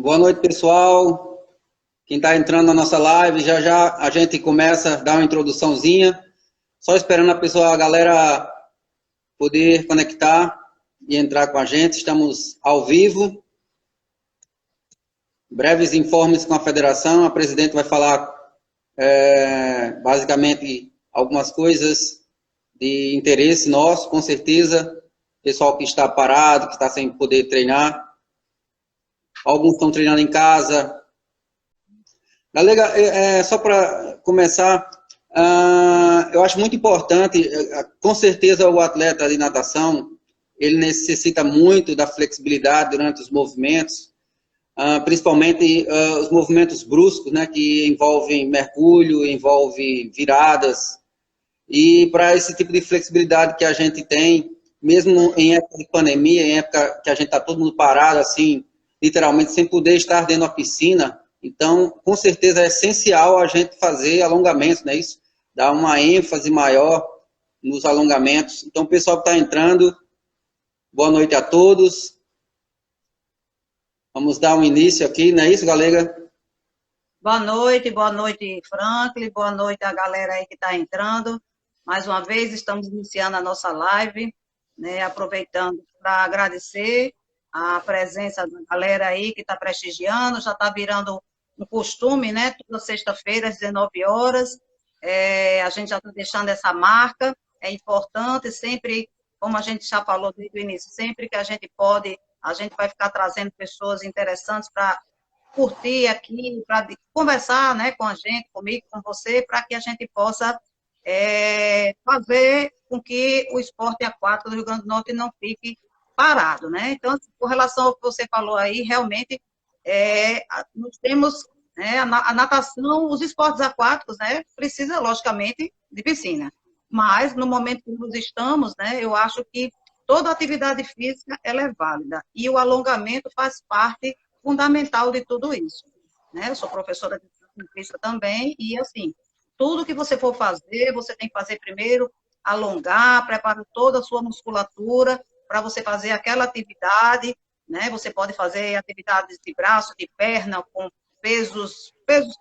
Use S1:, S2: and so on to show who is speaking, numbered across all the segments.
S1: Boa noite, pessoal. Quem está entrando na nossa live, já já a gente começa a dar uma introduçãozinha. Só esperando a galera poder conectar e entrar com a gente. Estamos ao vivo. Breves informes com a federação. A presidente vai falar basicamente algumas coisas de interesse nosso, com certeza. Pessoal que está parado, que está sem poder treinar. Alguns estão treinando em casa. Galera, só para começar, eu acho muito importante, com certeza o atleta de natação, ele necessita muito da flexibilidade durante os movimentos, principalmente os movimentos bruscos, né, que envolvem mergulho, envolvem viradas, e para esse tipo de flexibilidade que a gente tem, mesmo em época de pandemia, em época que a gente está todo mundo parado, assim, literalmente sem poder estar dentro da piscina. Então, com certeza é essencial a gente fazer alongamentos, não é isso? Dar uma ênfase maior nos alongamentos. Então, o pessoal que está entrando, boa noite a todos. Vamos dar um início aqui, não é isso, galera?
S2: Boa noite, Franklin, boa noite a galera aí que está entrando. Mais uma vez, estamos iniciando a nossa live, né, aproveitando para agradecer a presença da galera aí que está prestigiando, já está virando um costume, né, toda sexta-feira, às 19 horas, a gente já está deixando essa marca, é importante, sempre, como a gente já falou desde o início, sempre que a gente pode, a gente vai ficar trazendo pessoas interessantes para curtir aqui, para conversar, né, com a gente, comigo, com você, para que a gente possa fazer com que o esporte aquático do Rio Grande do Norte não fique parado, né? Então, com relação ao que você falou aí, realmente, nós temos, né, a natação, os esportes aquáticos, né, precisa, logicamente, de piscina. Mas, no momento que nós estamos, né, eu acho que toda atividade física, ela é válida. E o alongamento faz parte fundamental de tudo isso, né? Eu sou professora de educação física também, e assim, tudo que você for fazer, você tem que fazer primeiro, alongar, preparar toda a sua musculatura para você fazer aquela atividade, né? Você pode fazer atividades de braço, de perna, com pesos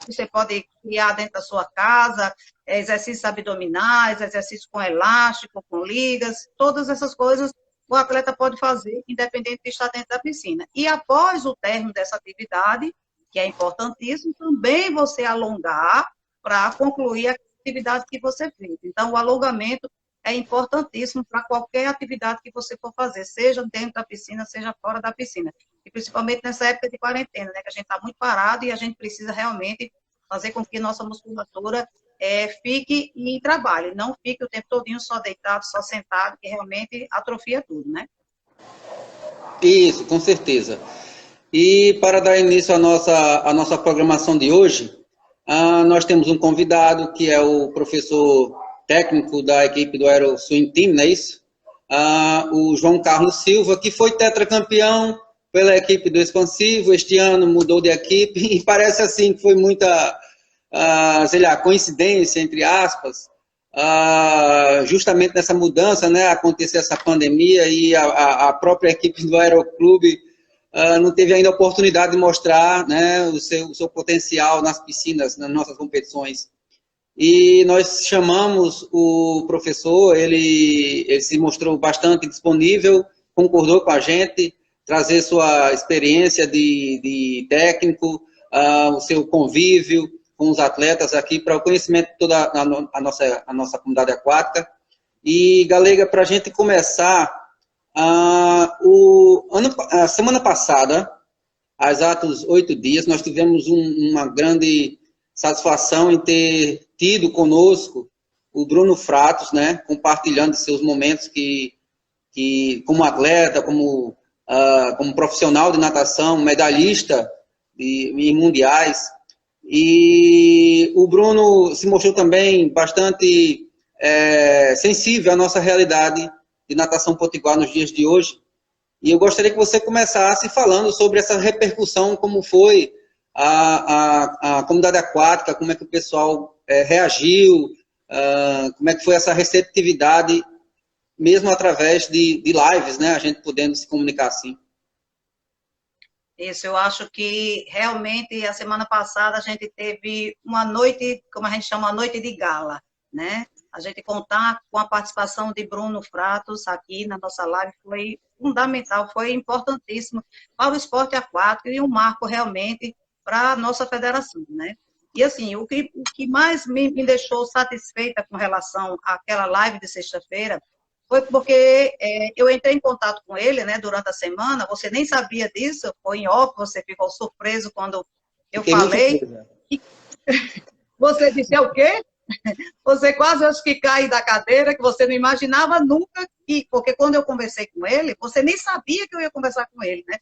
S2: que você pode criar dentro da sua casa, exercícios abdominais, exercícios com elástico, com ligas, todas essas coisas o atleta pode fazer, independente de estar dentro da piscina. E após o término dessa atividade, que é importantíssimo, também você alongar para concluir a atividade que você fez. Então, o alongamento é importantíssimo para qualquer atividade que você for fazer, seja dentro da piscina, seja fora da piscina. E principalmente nessa época de quarentena, né, que a gente está muito parado e a gente precisa realmente fazer com que nossa musculatura fique em trabalho, não fique o tempo todinho só deitado, só sentado, que realmente atrofia tudo, né?
S1: Isso, com certeza. E para dar início à nossa programação de hoje, nós temos um convidado que é o professor técnico da equipe do Aero Swim Team, não é isso? O João Carlos Silva, que foi tetracampeão pela equipe do Expansivo, este ano mudou de equipe, e parece assim que foi muita, sei lá, coincidência, entre aspas, justamente nessa mudança, né, aconteceu essa pandemia e a própria equipe do Aeroclube não teve ainda a oportunidade de mostrar, né, o seu potencial nas piscinas, nas nossas competições. E nós chamamos o professor, ele se mostrou bastante disponível, concordou com a gente, trazer sua experiência de técnico, o seu convívio com os atletas aqui, para o conhecimento de toda a nossa comunidade aquática. E, Galega, para a gente começar, a semana passada, há exatos 8 dias, nós tivemos uma grande satisfação em ter tido conosco o Bruno Fratos, né, compartilhando seus momentos que como atleta, como profissional de natação, medalhista em mundiais. E o Bruno se mostrou também bastante sensível à nossa realidade de natação potiguar nos dias de hoje. E eu gostaria que você começasse falando sobre essa repercussão, como foi a comunidade aquática, como é que o pessoal reagiu, como é que foi essa receptividade, mesmo através de lives, né, a gente podendo se comunicar assim.
S2: Isso, eu acho que realmente a semana passada a gente teve uma noite, como a gente chama, uma noite de gala, né? A gente contar com a participação de Bruno Fratos aqui na nossa live foi fundamental, foi importantíssimo para o esporte aquático e um marco realmente para a nossa federação, né? E assim, o que mais me deixou satisfeita com relação àquela live de sexta-feira foi porque eu entrei em contato com ele, né, durante a semana, você nem sabia disso, foi em off, você ficou surpreso quando eu
S1: Fiquei muito
S2: falei.
S1: surpresa.
S2: E você disse, é o quê? Você quase acho que cai da cadeira, que você não imaginava nunca, porque quando eu conversei com ele, você nem sabia que eu ia conversar com ele, né?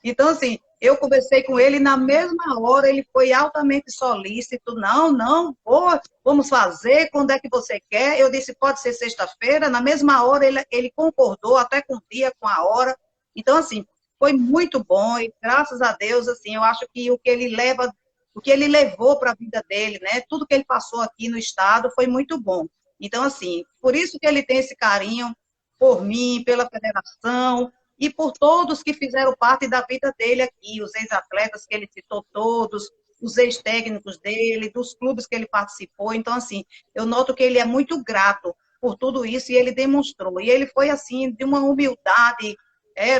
S2: Então, assim, eu conversei com ele na mesma hora, ele foi altamente solícito. Não, não, pô, vamos fazer, quando é que você quer? Eu disse, pode ser sexta-feira. Na mesma hora, ele concordou, até com o dia, com a hora. Então, assim, foi muito bom e, graças a Deus, assim, eu acho que o que ele levou para a vida dele, né? Tudo que ele passou aqui no estado foi muito bom. Então, assim, por isso que ele tem esse carinho por mim, pela federação, e por todos que fizeram parte da vida dele aqui, os ex-atletas que ele citou todos, os ex-técnicos dele, dos clubes que ele participou. Então, assim, eu noto que ele é muito grato por tudo isso e ele demonstrou. E ele foi, assim, de uma humildade,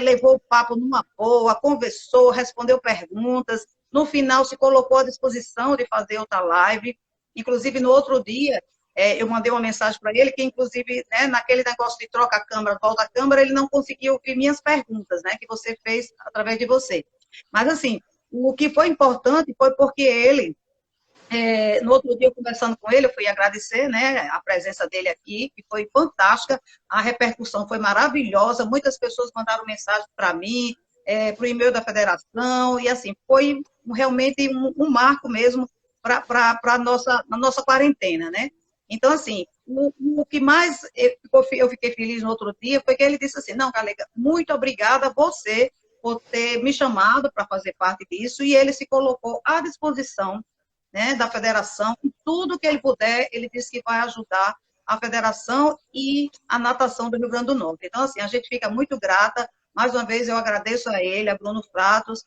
S2: levou o papo numa boa, conversou, respondeu perguntas, no final se colocou à disposição de fazer outra live. Inclusive, no outro dia, eu mandei uma mensagem para ele, que inclusive, né, naquele negócio de troca a câmera, volta a câmera, ele não conseguiu ouvir minhas perguntas, né, que você fez através de você. Mas, assim, o que foi importante foi porque ele, no outro dia, conversando com ele, eu fui agradecer, né, a presença dele aqui, que foi fantástica, a repercussão foi maravilhosa, muitas pessoas mandaram mensagem para mim, para o e-mail da federação, e assim, foi realmente um marco mesmo para a nossa quarentena, né? Então, assim, o que mais eu fiquei feliz no outro dia foi que ele disse assim, não, Galega, muito obrigada a você por ter me chamado para fazer parte disso, e ele se colocou à disposição, né, da federação, e tudo que ele puder, ele disse que vai ajudar a federação e a natação do Rio Grande do Norte. Então, assim, a gente fica muito grata, mais uma vez eu agradeço a ele, a Bruno Fratos,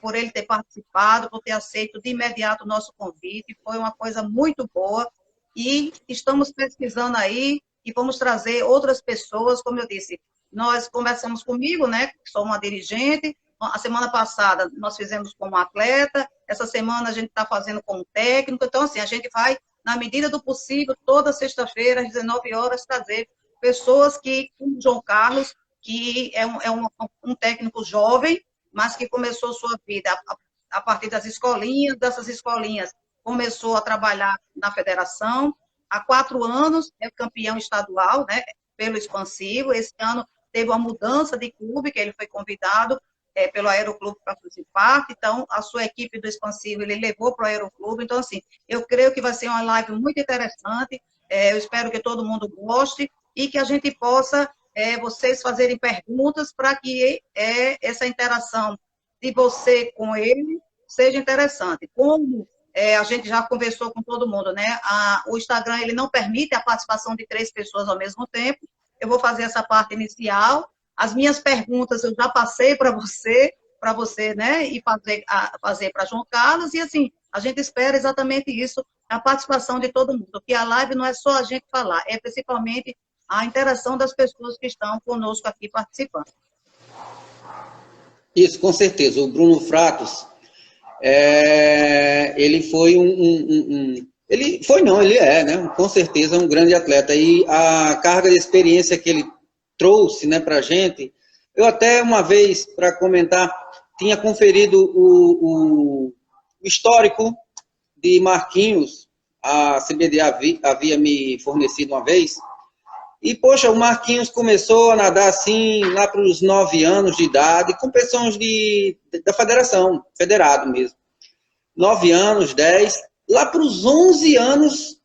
S2: por ele ter participado, por ter aceito de imediato o nosso convite, foi uma coisa muito boa, e estamos pesquisando aí e vamos trazer outras pessoas, como eu disse, nós conversamos comigo, né, que sou uma dirigente, a semana passada nós fizemos com um atleta, essa semana a gente está fazendo com um técnico, então assim, a gente vai, na medida do possível, toda sexta-feira, às 19 horas, trazer pessoas que, como o João Carlos, que é um técnico jovem, mas que começou sua vida a partir das escolinhas, dessas escolinhas começou a trabalhar na federação, há 4 anos é campeão estadual, né, pelo Expansivo, esse ano teve uma mudança de clube, que ele foi convidado pelo Aeroclube para fazer parte, então a sua equipe do Expansivo ele levou para o Aeroclube, então assim, eu creio que vai ser uma live muito interessante, eu espero que todo mundo goste e que a gente possa, vocês fazerem perguntas para que essa interação de você com ele seja interessante. Como a gente já conversou com todo mundo, né? O Instagram ele não permite a participação de 3 pessoas ao mesmo tempo. Eu vou fazer essa parte inicial. As minhas perguntas eu já passei para você, né? E fazer para João Carlos. E assim, a gente espera exatamente isso, a participação de todo mundo. Porque a live não é só a gente falar, é principalmente a interação das pessoas que estão conosco aqui participando.
S1: Isso, com certeza. O Bruno Fratos, ele foi ele é, né? Com certeza um grande atleta. E a carga de experiência que ele trouxe, né, para a gente, eu até uma vez, para comentar, tinha conferido o histórico de Marquinhos, a CBD havia me fornecido uma vez, e, poxa, o Marquinhos começou a nadar assim, lá para os 9 anos de idade, competições da federação, federado mesmo. 9 anos, 10, lá para os 11 anos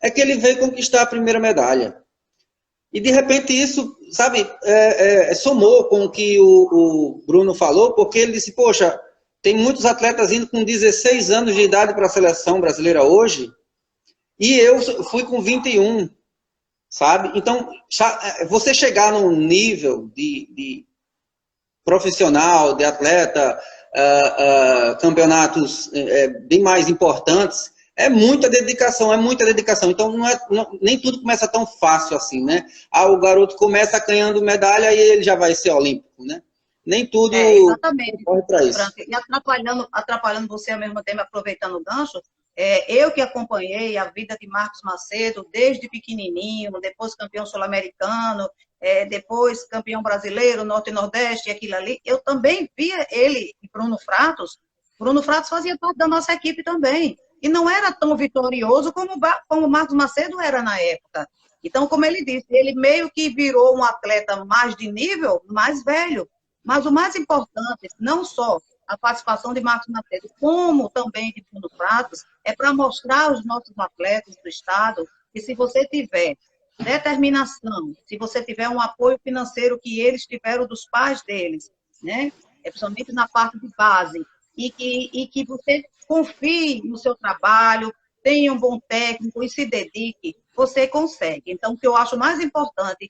S1: é que ele veio conquistar a primeira medalha. E, de repente, isso, sabe, somou com o que o Bruno falou, porque ele disse, poxa, tem muitos atletas indo com 16 anos de idade para a seleção brasileira hoje, e eu fui com 21, sabe? Então, você chegar num nível de profissional, de atleta, campeonatos bem mais importantes, é muita dedicação, é muita dedicação. Então, nem tudo começa tão fácil assim, né? O garoto começa ganhando medalha e ele já vai ser olímpico, né? Nem tudo
S2: exatamente,
S1: corre para isso.
S2: Franca. E atrapalhando você ao mesmo tempo, aproveitando o gancho, eu que acompanhei a vida de Marcos Macedo desde pequenininho, depois campeão sul-americano, depois campeão brasileiro, Norte e Nordeste, e aquilo ali, eu também via ele e Bruno Fratos. Bruno Fratos fazia parte da nossa equipe também. E não era tão vitorioso como o Marcos Macedo era na época. Então, como ele disse, ele meio que virou um atleta mais de nível, mais velho. Mas o mais importante, não só a participação de Marcos Macedo, como também de Bruno Fratos, é para mostrar aos nossos atletas do Estado que se você tiver determinação, se você tiver um apoio financeiro que eles tiveram dos pais deles, né? Principalmente na parte de base, e que você confie no seu trabalho, tenha um bom técnico e se dedique, você consegue. Então, o que eu acho mais importante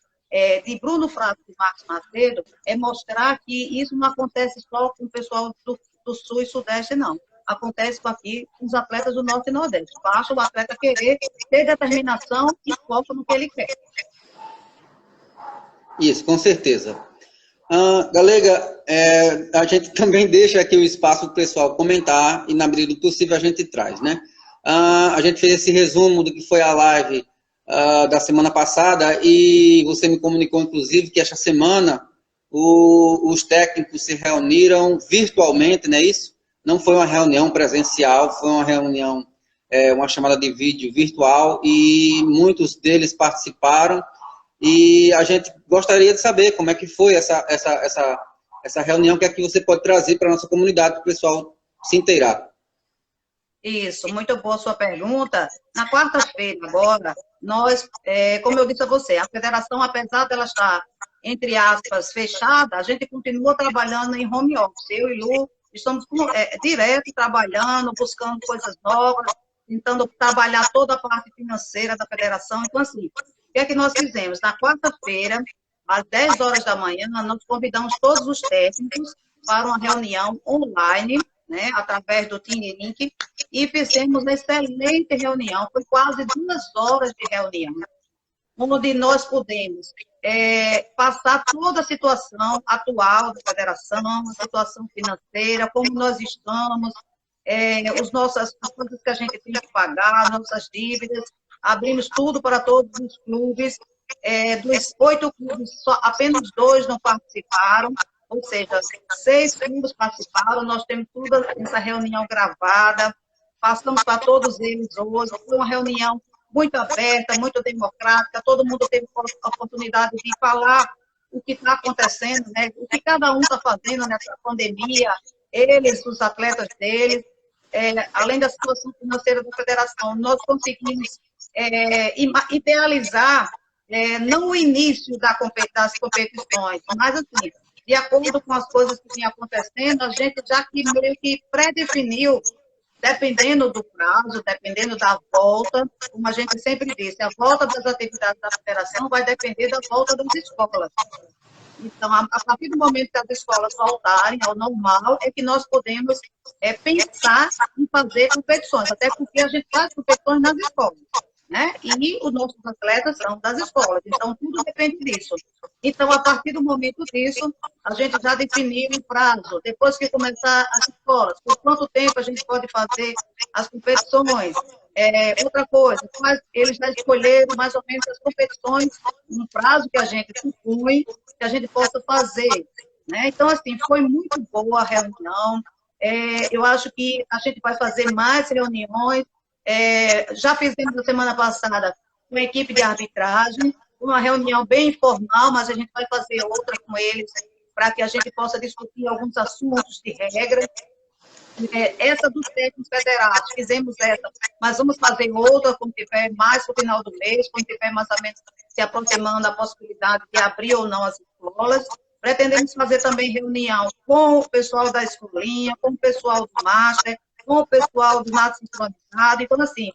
S2: de Bruno Fratos e Marcos Macedo é mostrar que isso não acontece só com o pessoal do Sul e Sudeste, não. Acontece com os atletas do Norte e Nordeste. Basta o atleta querer ter determinação e foco no que ele quer.
S1: Isso, com certeza. Galega, a gente também deixa aqui o espaço para o pessoal comentar e, na medida do possível, a gente traz, né? A gente fez esse resumo do que foi a live da semana passada e você me comunicou, inclusive, que esta semana os técnicos se reuniram virtualmente, não é isso? Não foi uma reunião presencial, foi uma reunião, uma chamada de vídeo virtual e muitos deles participaram. E a gente gostaria de saber como é que foi essa reunião, que é que você pode trazer para a nossa comunidade, para o pessoal se inteirar.
S2: Isso, muito boa sua pergunta. Na quarta-feira, agora, nós, como eu disse a você, a federação, apesar dela estar, entre aspas, fechada, a gente continua trabalhando em home office. Eu e Lu estamos direto trabalhando, buscando coisas novas, tentando trabalhar toda a parte financeira da federação. Então, assim, o que é que nós fizemos? Na quarta-feira, às 10 horas da manhã, nós convidamos todos os técnicos para uma reunião online, né, através do Team Link, e fizemos uma excelente reunião, foi quase 2 horas de reunião, onde nós pudemos passar toda a situação atual da federação, a situação financeira, como nós estamos, as coisas que a gente tem que pagar, nossas dívidas, abrimos tudo para todos os clubes, dos 8 clubes, apenas 2 não participaram, ou seja, 6 clubes participaram, nós temos toda essa reunião gravada, passamos para todos eles hoje, foi uma reunião muito aberta, muito democrática, todo mundo teve a oportunidade de falar o que está acontecendo, né? O que cada um está fazendo nessa pandemia, eles, os atletas deles, além da situação financeira da federação, nós conseguimos idealizar não o início das competições, mas assim, de acordo com as coisas que vinham acontecendo, a gente já que meio que pré-definiu, dependendo do prazo, dependendo da volta, como a gente sempre disse, a volta das atividades da federação vai depender da volta das escolas. Então, a partir do momento que as escolas voltarem ao normal, é que nós podemos pensar em fazer competições, até porque a gente faz competições nas escolas, né? E os nossos atletas são das escolas, então tudo depende disso. Então, a partir do momento disso, a gente já definiu um prazo, depois que começar as escolas, por quanto tempo a gente pode fazer as competições. Outra coisa, eles já escolheram mais ou menos as competições, um prazo que a gente propõe, que a gente possa fazer, né? Então, assim, foi muito boa a reunião, eu acho que a gente vai fazer mais reuniões, já fizemos na semana passada com a equipe de arbitragem, uma reunião bem informal, mas a gente vai fazer outra com eles, para que a gente possa discutir alguns assuntos de regra. Essa dos técnicos federados, fizemos essa, mas vamos fazer outra quando tiver mais no final do mês, quando tiver mais ou menos se aproximando da possibilidade de abrir ou não as escolas. Pretendemos fazer também reunião com o pessoal da escolinha, com o pessoal do Master, com o pessoal do Mato Sincronizado. Então, assim,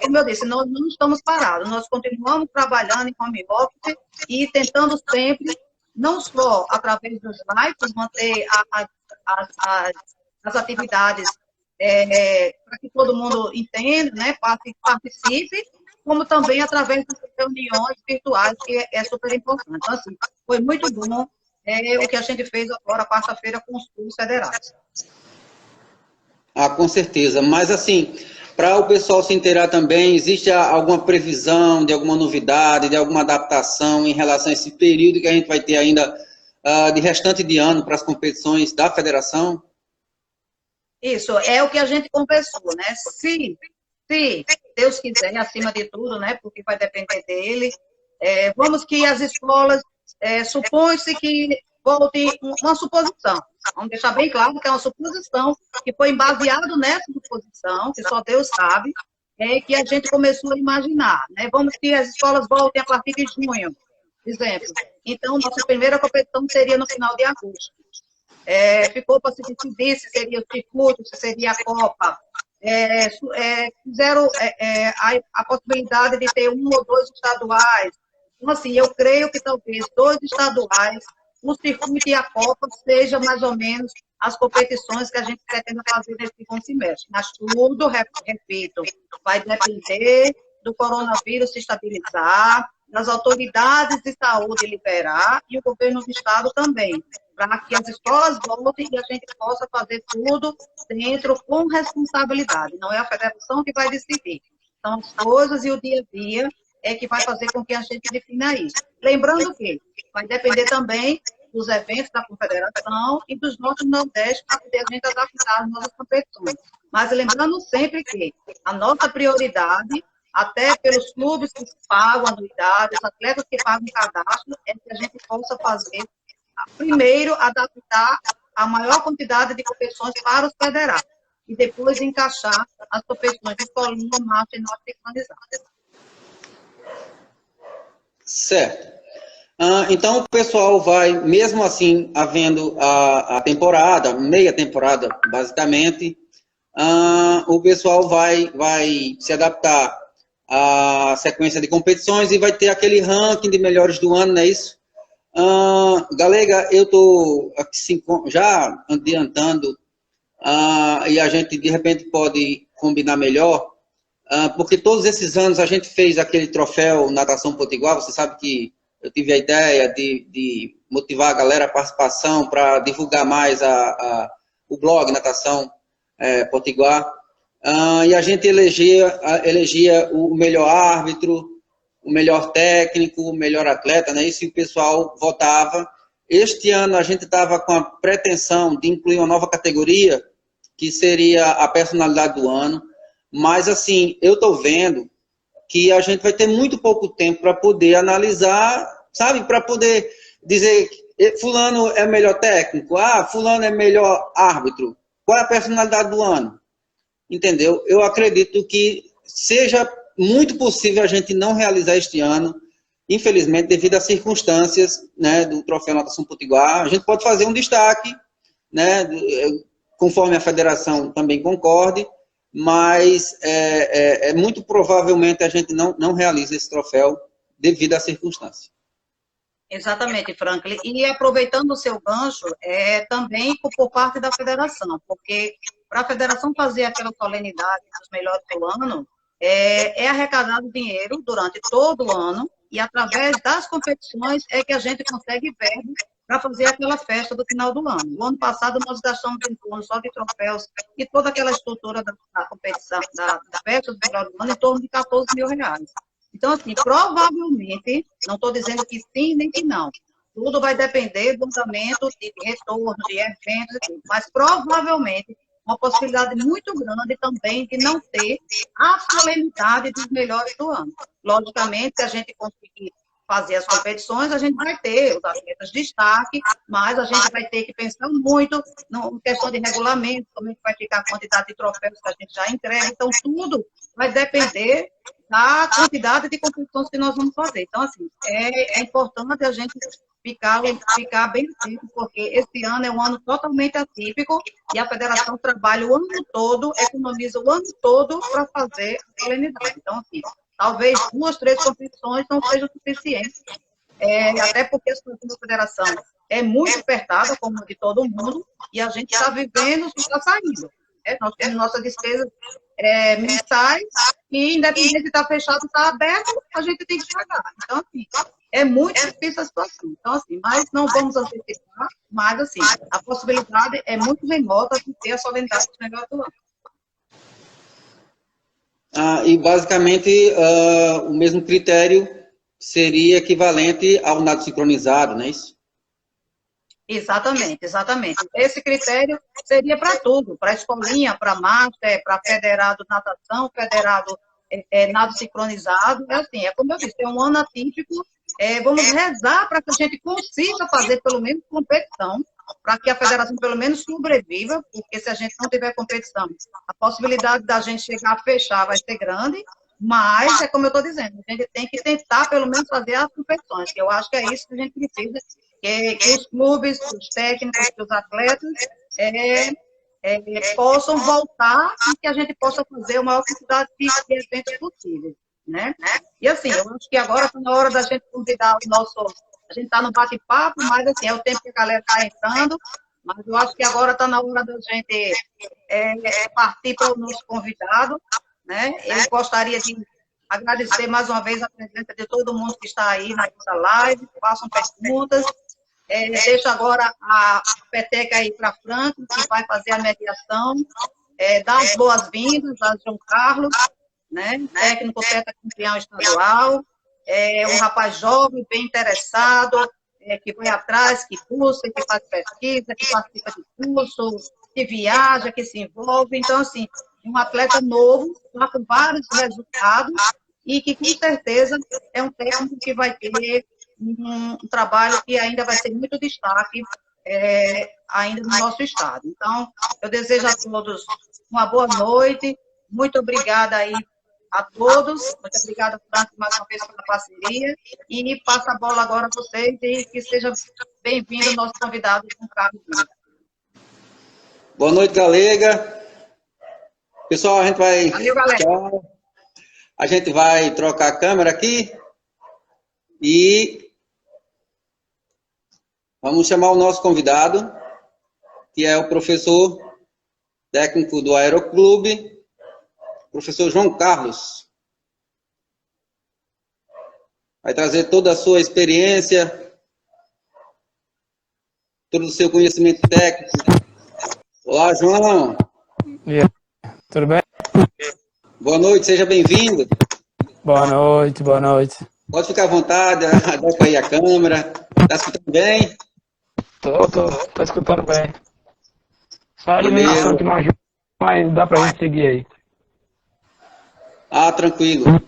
S2: como eu disse, nós não estamos parados, nós continuamos trabalhando em home office e tentando sempre, não só através dos lives, manter as atividades para que todo mundo entenda, né, participe, como também através das reuniões virtuais, que é super importante. Então, assim, foi muito bom o que a gente fez agora, quarta-feira, com os cursos federais.
S1: Ah, com certeza. Mas, assim, para o pessoal se inteirar também, existe alguma previsão de alguma novidade, de alguma adaptação em relação a esse período que a gente vai ter ainda de restante de ano para as competições da federação?
S2: Isso, é o que a gente conversou, né? Se Deus quiser, acima de tudo, né? Porque vai depender dele, vamos que as escolas, supõe-se que volte uma suposição. Vamos deixar bem claro que é uma suposição que foi baseado nessa suposição, que só Deus sabe, que a gente começou a imaginar, né? Vamos que as escolas voltem a partir de junho, por exemplo. Então, nossa primeira competição seria no final de agosto. Ficou para se decidir se seria o circuito, se seria a Copa. Fizeram a possibilidade de ter 1 ou 2 estaduais. Então, assim, eu creio que talvez 2 estaduais, o circuito e a Copa, seja mais ou menos as competições que a gente pretende fazer nesse segundo semestre. Mas tudo, repito, vai depender do coronavírus se estabilizar, das autoridades de saúde liberar e o governo do estado também, para que as escolas voltem e a gente possa fazer tudo dentro com responsabilidade. Não é a federação que vai decidir. São as coisas e o dia a dia que vai fazer com que a gente defina isso. Lembrando que vai depender também dos eventos da confederação e dos nossos nordestes para poder a gente adaptar as nossas competições. Mas lembrando sempre que a nossa prioridade, até pelos clubes que pagam anuidade, os atletas que pagam cadastro, é que a gente possa fazer, primeiro, adaptar a maior quantidade de competições para os federados e depois encaixar as competições de escolinha, marcha e norte sincronizada.
S1: Certo. Então, o pessoal vai, mesmo assim, havendo a temporada, meia temporada, basicamente, o pessoal vai se adaptar à sequência de competições e vai ter aquele ranking de melhores do ano, não é isso? Galega, eu estou já adiantando, e a gente, de repente, pode combinar melhor, porque todos esses anos a gente fez aquele troféu Natação Potiguar. Você sabe que eu tive a ideia de motivar a galera à participação para divulgar mais o blog Natação Potiguar. E a gente elegia o melhor árbitro, o melhor técnico, o melhor atleta, né? Isso, e o pessoal votava. Este ano a gente estava com a pretensão de incluir uma nova categoria, que seria a personalidade do ano. Mas, assim, eu estou vendo que a gente vai ter muito pouco tempo para poder analisar, sabe? Para poder dizer, fulano é melhor técnico, fulano é melhor árbitro. Qual é a personalidade do ano? Entendeu? Eu acredito que seja muito possível a gente não realizar este ano, infelizmente, devido às circunstâncias, né, do Troféu Natação Potiguar. A gente pode fazer um destaque, né, conforme a federação também concorde, mas muito provavelmente a gente não realiza esse troféu devido à circunstância.
S2: Exatamente, Franklin. E aproveitando o seu gancho, também por parte da federação, porque para a federação fazer aquela solenidade dos melhores do ano, é arrecadado dinheiro durante todo o ano, e através das competições é que a gente consegue verba para fazer aquela festa do final do ano. O ano passado nós gastamos em torno só de troféus e toda aquela estrutura da competição, da festa do final do ano, em torno de R$14.000. Então, assim, provavelmente, não estou dizendo que sim nem que não, tudo vai depender do andamento de retorno, de eventos, mas provavelmente uma possibilidade muito grande também de não ter a solenidade dos melhores do ano. Logicamente, se a gente conseguir fazer as competições, a gente vai ter os atletas de destaque, mas a gente vai ter que pensar muito na questão de regulamento, como é que vai ficar a quantidade de troféus que a gente já entrega. Então, tudo vai depender da quantidade de competições que nós vamos fazer. Então, assim, é importante a gente ficar bem atento, porque esse ano é um ano totalmente atípico e a federação trabalha o ano todo, economiza o ano todo para fazer a solenidade. Então, assim, talvez 2, 3 competições não sejam suficientes, até porque a federação é muito apertada, como de todo mundo, e a gente está vivendo e está saindo. Nós temos nossas despesas mensais, e independente de estar fechado ou estar aberto, a gente tem que pagar. Então, assim, é muito difícil a situação. Então, assim, mas não vamos antecipar, mas, assim, a possibilidade é muito remota de ter a solenidade do negócio do ano.
S1: E, basicamente, o mesmo critério seria equivalente ao nado sincronizado, não é isso?
S2: Exatamente, exatamente. Esse critério seria para tudo, para escolinha, para master, para federado natação, federado nado sincronizado. Assim, é como eu disse, é um ano atípico. Vamos rezar para que a gente consiga fazer pelo menos competição, para que a federação pelo menos sobreviva, porque se a gente não tiver competição, a possibilidade da gente chegar a fechar vai ser grande, mas é como eu estou dizendo, a gente tem que tentar pelo menos fazer as competições, que eu acho que é isso que a gente precisa, que os clubes, os técnicos, os atletas possam voltar e que a gente possa fazer a maior quantidade de eventos possível, né? E assim, eu acho que agora está na hora da gente convidar o nosso... A gente está no bate-papo, mas assim, é o tempo que a galera está entrando, mas eu acho que agora está na hora da gente partir para o nosso convidado, né? Eu gostaria de agradecer mais uma vez a presença de todo mundo que está aí na nossa live, façam perguntas. Deixo agora a peteca aí para Franco, que vai fazer a mediação, dar as boas-vindas a João Carlos, né? Técnico tetracampeão estadual, um rapaz jovem, bem interessado, que vai atrás, que busca, que faz pesquisa, que participa de curso, que viaja, que se envolve. Então, assim, um atleta novo, já com vários resultados, e que, com certeza, é um técnico que vai ter um trabalho que ainda vai ser muito destaque ainda no nosso estado. Então, eu desejo a todos uma boa noite, muito obrigada aí a todos, muito obrigada, Franco, mais uma vez pela parceria, e passa a bola agora a vocês, e que seja bem-vindo o nosso convidado, João Carlos.
S1: Boa noite, Galega. Pessoal, a gente vai...
S2: Valeu, galera.
S1: Tchau. A gente vai trocar a câmera aqui e vamos chamar o nosso convidado, que é o professor técnico do Aeroclube, professor João Carlos. Vai trazer toda a sua experiência, todo o seu conhecimento técnico. Olá, João.
S3: E aí, tudo bem?
S1: Boa noite, seja bem-vindo.
S3: Boa noite, boa noite.
S1: Pode ficar à vontade, adequa aí a câmera. Está escutando bem?
S3: Tô escutando bem. Só a iluminação que não ajuda, mas dá pra gente seguir aí.
S1: Tranquilo.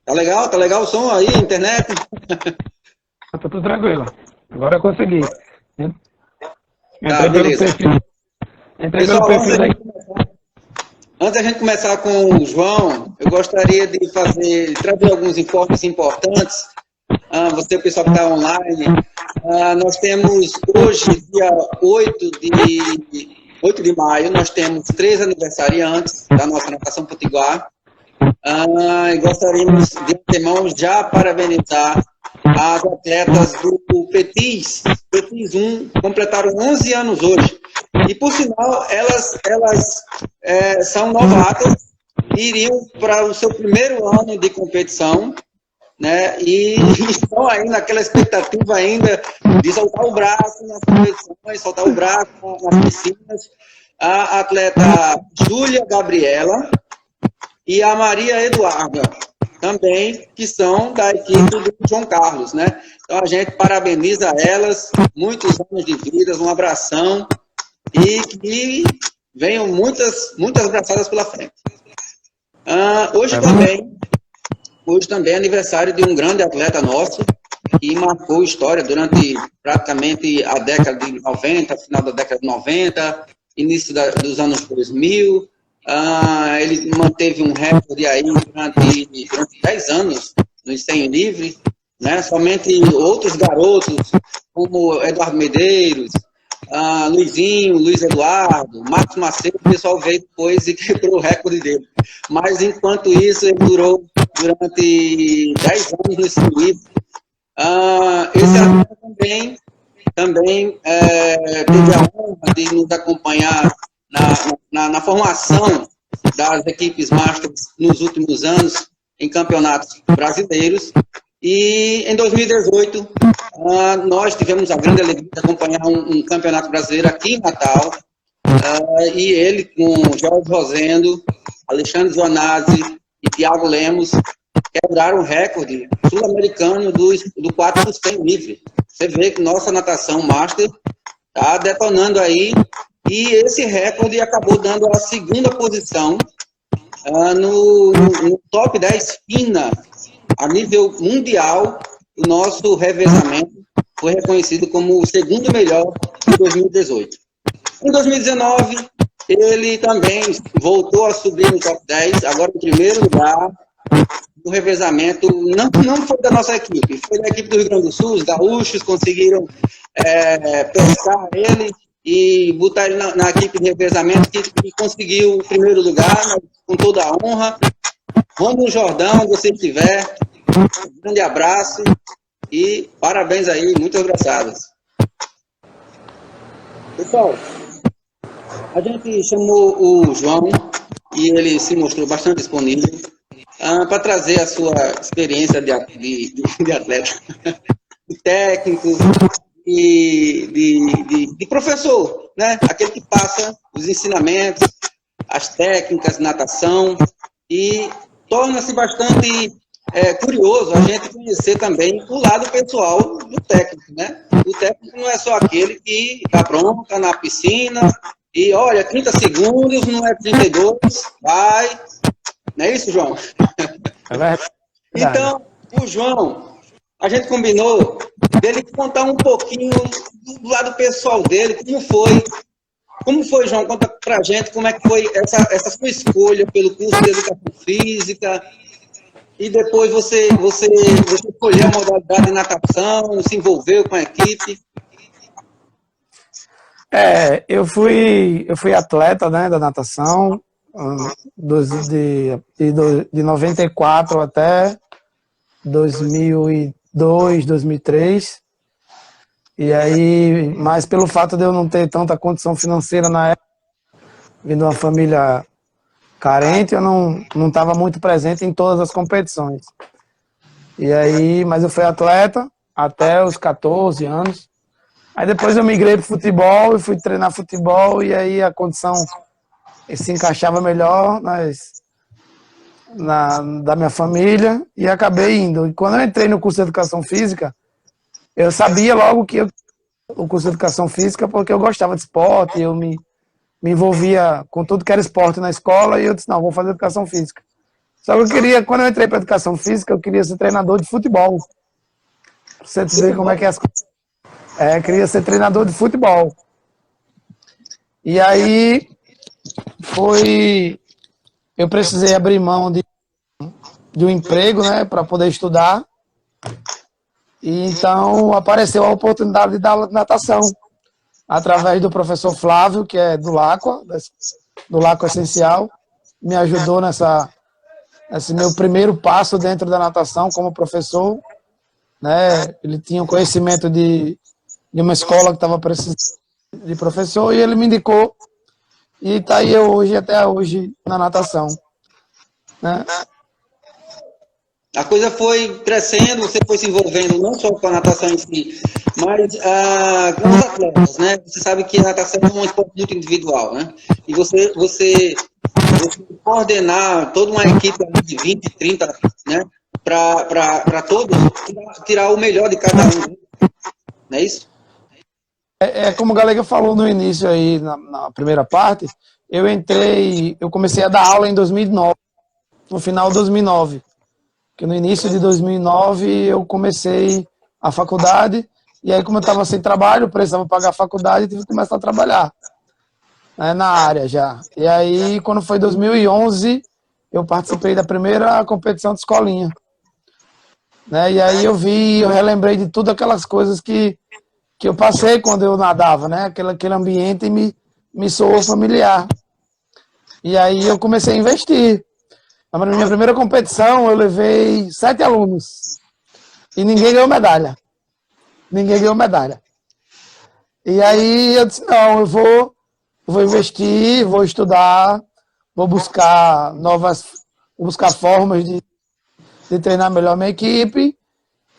S1: Tá legal o som aí, internet?
S3: Tá tudo tranquilo. Agora eu consegui.
S1: Tá, beleza.
S3: Entrei pelo perfil daí.
S1: Antes da gente começar com o João, eu gostaria de trazer alguns informes importantes. Você, o pessoal que está online, nós temos hoje, dia 8 de maio, nós temos 3 aniversariantes da nossa natação potiguar. E gostaríamos, de antemão, já parabenizar as atletas do Petis 1, completaram 11 anos hoje. E, por sinal, elas são novatas e iriam para o seu primeiro ano de competição, né? E estão aí naquela expectativa ainda de soltar o braço nas competições, soltar o braço nas piscinas. A atleta Júlia Gabriela e a Maria Eduarda, também, que são da equipe do João Carlos, né? Então, a gente parabeniza elas, muitos anos de vida, um abração, e que venham muitas abraçadas pela frente. Hoje também é aniversário de um grande atleta nosso, que marcou história durante praticamente a década de 90, final da década de 90, início dos anos 2000. Ele manteve um recorde aí durante 10 anos no 100 livre, né? Somente outros garotos, como Eduardo Medeiros, Luizinho, Luiz Eduardo, Marcos Macedo, o pessoal veio depois e quebrou o recorde dele. Mas, enquanto isso, ele durou durante 10 anos no 100 livre, Esse atleta também teve a honra de nos acompanhar na formação das equipes Masters nos últimos anos em campeonatos brasileiros. E em 2018, nós tivemos a grande alegria de acompanhar um campeonato brasileiro aqui em Natal, e ele com Jorge Rosendo, Alexandre Zonazzi e Thiago Lemos quebraram o recorde sul-americano do 4 por 100 livre. Você vê que nossa natação master está detonando aí, e esse recorde acabou dando a segunda posição no top 10 FINA, a nível mundial. O nosso revezamento foi reconhecido como o segundo melhor em 2018. Em 2019, ele também voltou a subir no top 10, agora em primeiro lugar. O revezamento não foi da nossa equipe, foi da equipe do Rio Grande do Sul. Os gaúchos conseguiram pescar ele e botar ele na equipe de revezamento, que conseguiu o primeiro lugar, com toda a honra. Vamos, Jordão, onde você estiver. Um grande abraço e parabéns aí, muitas abraçadas. Pessoal, a gente chamou o João e ele se mostrou bastante disponível para trazer a sua experiência de atleta, de técnico e de professor, né? Aquele que passa os ensinamentos, as técnicas, natação, e torna-se bastante curioso a gente conhecer também o lado pessoal do técnico, né? O técnico não é só aquele que dá bronca na piscina e, olha, 30 segundos, não é 32, vai. Não é isso, João?
S3: É verdade.
S1: Então, o João, a gente combinou dele contar um pouquinho do lado pessoal dele, como foi, João? Conta pra gente como é que foi essa sua escolha pelo curso de Educação Física, e depois você escolheu a modalidade de natação, se envolveu com a equipe.
S3: Eu fui atleta, né, da natação, de 94 até 2002, 2003. E aí, mas pelo fato de eu não ter tanta condição financeira na época, vindo de uma família carente, eu não estava muito presente em todas as competições. E aí, mas eu fui atleta até os 14 anos. Aí depois eu migrei para o futebol e fui treinar futebol, e aí a condição se encaixava melhor da minha família, e acabei indo. E quando eu entrei no curso de Educação Física, eu sabia logo que o curso de Educação Física, porque eu gostava de esporte, eu me envolvia com tudo que era esporte na escola, e eu disse, não, vou fazer Educação Física. Só que quando eu entrei para Educação Física, eu queria ser treinador de futebol. Pra você dizer como é que é as coisas. Queria ser treinador de futebol. E aí eu precisei abrir mão de um emprego, né, para poder estudar. E então apareceu a oportunidade de dar aula de natação através do professor Flávio, que é do Lacqua Essencial. Me ajudou nesse meu primeiro passo dentro da natação como professor, né? Ele tinha um conhecimento de uma escola que estava precisando de professor, e ele me indicou, e está aí até hoje na natação, né?
S1: A coisa foi crescendo, você foi se envolvendo não só com a natação em si, mas com os atletas, né? Você sabe que a natação é um esporte muito individual, né? E você coordenar toda uma equipe de 20, 30, né? Para todos, tirar o melhor de cada um, não é isso?
S3: Como o Galega falou no início aí, na primeira parte, eu comecei a dar aula em 2009, no final de 2009. Porque no início de 2009 eu comecei a faculdade, e aí como eu estava sem trabalho, precisava pagar a faculdade, tive que começar a trabalhar, né, na área já. E aí quando foi 2011, eu participei da primeira competição de escolinha, né, e aí eu relembrei de tudo aquelas coisas que eu passei quando eu nadava, né, aquele ambiente me soou familiar. E aí eu comecei a investir. Na minha primeira competição, eu levei 7 alunos. E ninguém ganhou medalha. Ninguém ganhou medalha. E aí eu disse, não, eu vou investir, vou estudar, vou buscar formas de treinar melhor minha equipe.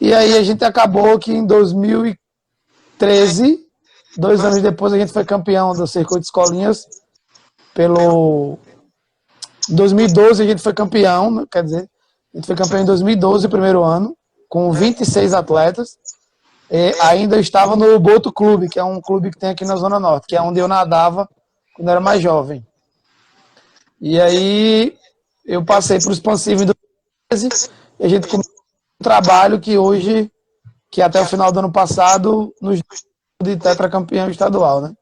S3: E aí a gente acabou que em 2013, 2 anos depois, a gente foi campeão do Circuito de Escolinhas. Em 2012 a gente foi campeão, quer dizer, a gente foi campeão em 2012, primeiro ano, com 26 atletas. E ainda eu estava no Boto Clube, que é um clube que tem aqui na Zona Norte, que é onde eu nadava quando era mais jovem. E aí eu passei para o Expansivo em 2013 e a gente começou um trabalho que até o final do ano passado, nos de tetracampeão estadual, né?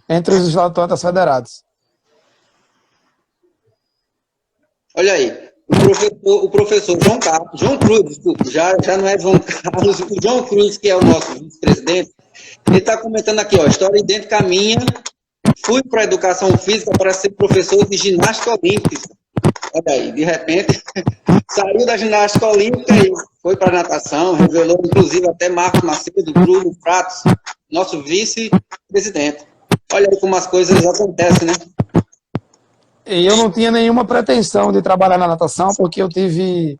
S3: Entre os atletas federados.
S1: Olha aí, o professor João Cruz, desculpa, já não é João Carlos, o João Cruz, que é o nosso vice-presidente, ele está comentando aqui, ó, história idêntica à minha, fui para a educação física para ser professor de ginástica olímpica. Olha aí, de repente, saiu da ginástica olímpica e foi para a natação, revelou inclusive até Marcos Macedo, do Bruno Fratos, nosso vice-presidente. Olha aí como as coisas acontecem, né?
S3: E eu não tinha nenhuma pretensão de trabalhar na natação, porque eu tive,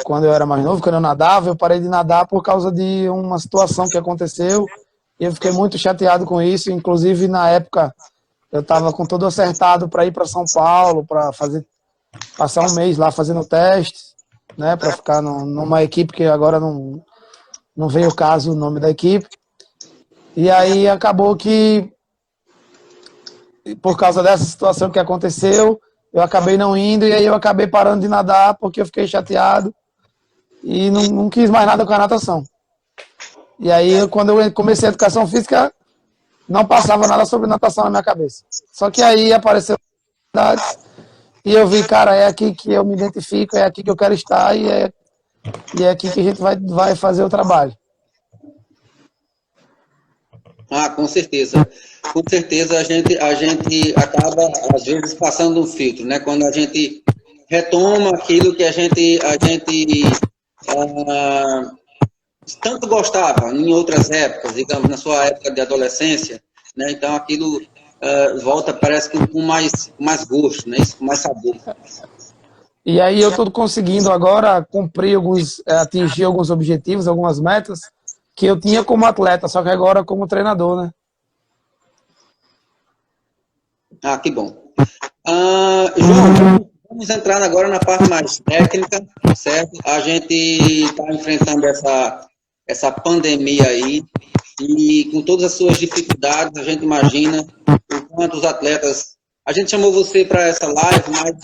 S3: quando eu era mais novo, quando eu nadava, eu parei de nadar por causa de uma situação que aconteceu, e eu fiquei muito chateado com isso. Inclusive, na época, eu estava com tudo acertado para ir para São Paulo, para passar um mês lá fazendo testes, né, para ficar numa equipe que agora não veio o caso, o nome da equipe. E aí acabou que, por causa dessa situação que aconteceu, eu acabei não indo, e aí eu acabei parando de nadar porque eu fiquei chateado e não quis mais nada com a natação. E aí, quando eu comecei a educação física, não passava nada sobre natação na minha cabeça. Só que aí apareceu e eu vi, cara, é aqui que eu me identifico, é aqui que eu quero estar e é aqui que a gente vai fazer o trabalho.
S1: Ah, com certeza. Com certeza a gente acaba, às vezes, passando um filtro, né? Quando a gente retoma aquilo que a gente tanto gostava em outras épocas, digamos, na sua época de adolescência, né? Então aquilo volta, parece que com mais gosto, né? Com mais sabor.
S3: E aí eu estou conseguindo agora atingir alguns objetivos, algumas metas que eu tinha como atleta, só que agora como treinador, né?
S1: Ah, que bom. João, vamos entrar agora na parte mais técnica, certo? A gente está enfrentando essa pandemia aí e com todas as suas dificuldades, a gente imagina o quanto os atletas... A gente chamou você para essa live, mas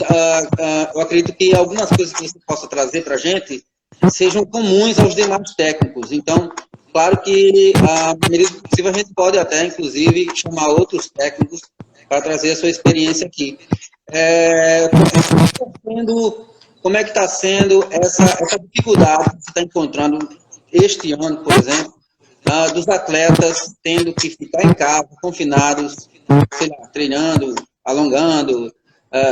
S1: eu acredito que algumas coisas que você possa trazer para a gente sejam comuns aos demais técnicos. Então, claro que, à medida do possível, a gente pode até, inclusive, chamar outros técnicos para trazer a sua experiência aqui. Como é que está sendo essa dificuldade que você está encontrando este ano, por exemplo, dos atletas tendo que ficar em casa, confinados, sei lá, treinando, alongando,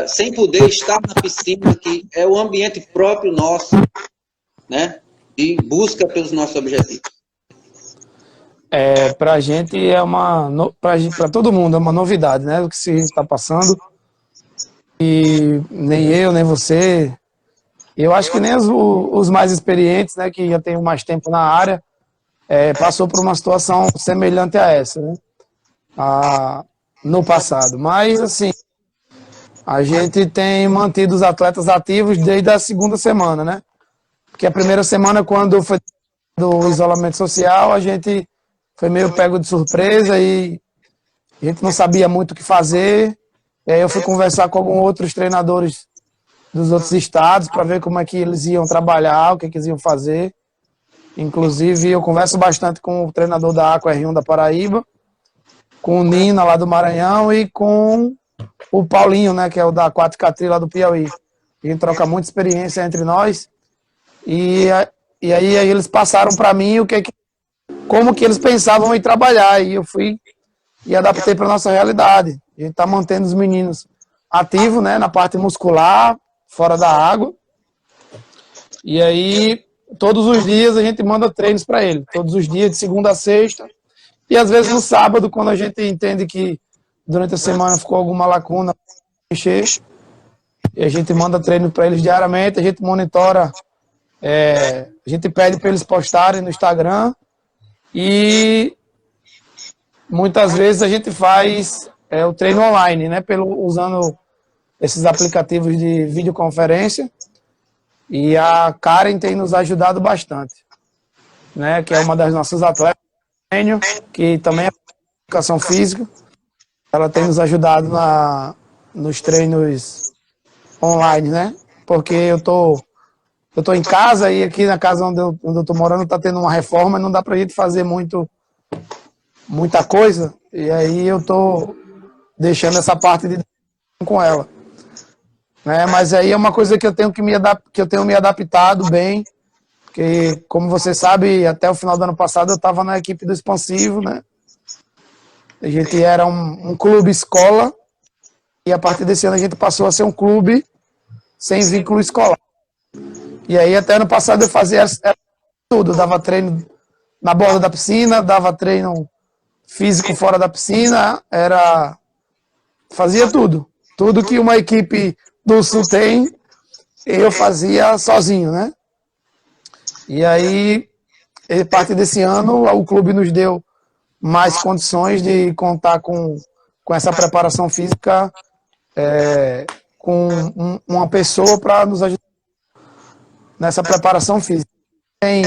S1: sem poder estar na piscina, que é o ambiente próprio nosso, né, de busca pelos nossos objetivos.
S3: Para a gente para todo mundo é uma novidade, né? O que se está passando. E nem eu, nem você. Eu acho que nem os mais experientes, né? Que já tem mais tempo na área, passou por uma situação semelhante a essa, né? No passado. Mas, assim, a gente tem mantido os atletas ativos desde a segunda semana, né? Porque a primeira semana, quando foi do isolamento social, a gente foi meio pego de surpresa e a gente não sabia muito o que fazer. E aí eu fui conversar com alguns outros treinadores dos outros estados para ver como é que eles iam trabalhar, o que eles iam fazer. Inclusive, eu converso bastante com o treinador da Aqua R1 da Paraíba, com o Nina lá do Maranhão e com o Paulinho, né, que é o da Quatricatri lá do Piauí. A gente troca muita experiência entre nós. E aí eles passaram para mim como que eles pensavam em trabalhar, e eu fui e adaptei para nossa realidade. A gente está mantendo os meninos ativos, né, na parte muscular, fora da água. E aí todos os dias a gente manda treinos para ele, todos os dias, de segunda a sexta, e às vezes no sábado, quando a gente entende que durante a semana ficou alguma lacuna, encher, e a gente manda treino para eles diariamente, a gente monitora, a gente pede para eles postarem no Instagram, e muitas vezes a gente faz o treino online, né, usando esses aplicativos de videoconferência, e a Karen tem nos ajudado bastante, né, que é uma das nossas atletas, que também é educação física. Ela tem nos ajudado nos treinos online, né, porque eu tô em casa, e aqui na casa onde eu tô morando tá tendo uma reforma, e não dá pra gente fazer muita coisa, e aí eu tô deixando essa parte de com ela. Mas aí é uma coisa que eu tenho me adaptado bem, porque, como você sabe, até o final do ano passado eu estava na equipe do Expansivo, né? A gente era um clube escola, e a partir desse ano a gente passou a ser um clube sem vínculo escolar. E aí até ano passado eu fazia tudo, dava treino na borda da piscina, dava treino físico fora da piscina, fazia tudo. Tudo que uma equipe do Sul tem, eu fazia sozinho, né? E aí, a partir desse ano, o clube nos deu mais condições de contar com essa preparação física, com uma pessoa para nos ajudar nessa preparação física. Tem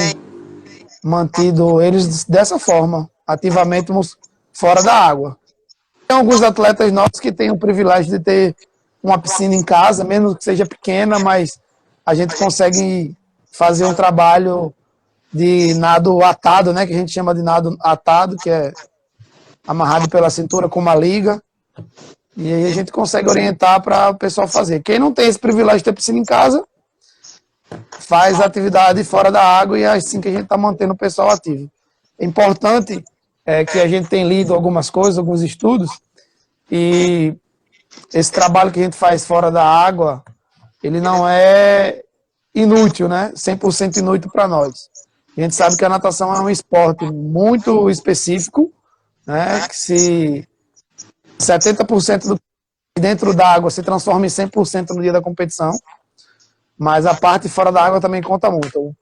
S3: mantido eles dessa forma, ativamente fora da água. Tem alguns atletas nossos que têm o privilégio de ter uma piscina em casa, mesmo que seja pequena, mas a gente consegue fazer um trabalho de nado atado, né, que a gente chama de nado atado, que é amarrado pela cintura com uma liga, e aí a gente consegue orientar para o pessoal fazer. Quem não tem esse privilégio de ter piscina em casa, faz atividade fora da água, e é assim que a gente está mantendo o pessoal ativo. É importante que a gente tem lido algumas coisas, alguns estudos, e esse trabalho que a gente faz fora da água, ele não é inútil, né? 100% inútil para nós. A gente sabe que a natação é um esporte muito específico, né? Que se 70% do dentro da água se transforma em 100% no dia da competição, mas a parte fora da água também conta muito.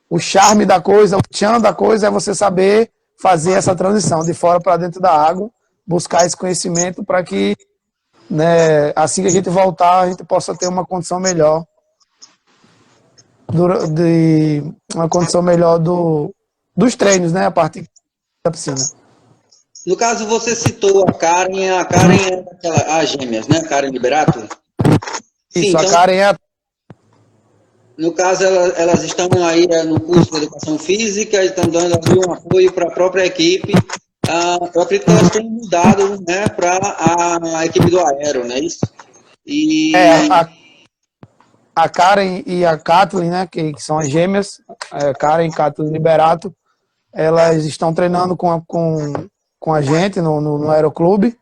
S3: O charme da coisa, o tchan da coisa é você saber fazer essa transição de fora para dentro da água, buscar esse conhecimento para que, né, assim que a gente voltar, a gente possa ter uma condição melhor dos treinos, né, a parte da piscina.
S1: No caso, você citou a Karen é as gêmeas, né? Karen Liberato?
S3: Isso, sim, então, a Karen é a...
S1: No caso, elas estão aí no curso de Educação Física, estão dando um apoio para a própria equipe. Eu acredito que elas têm mudado, né, para a equipe do Aero, não é isso? E...
S3: a Karen e a Kathleen, né, que são as gêmeas, Karen e Kathleen Liberato, elas estão treinando com a gente no Aeroclube.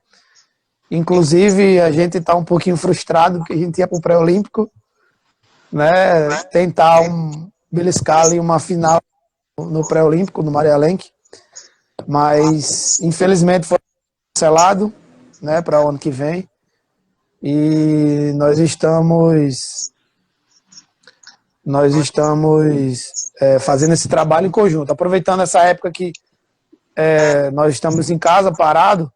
S3: Inclusive, a gente está um pouquinho frustrado, porque a gente ia para o pré-olímpico, né, tentar beliscar ali uma final no pré-olímpico, no Maria Lenk, mas infelizmente foi cancelado, né, para o ano que vem, e nós estamos fazendo esse trabalho em conjunto, aproveitando essa época que nós estamos em casa, parado.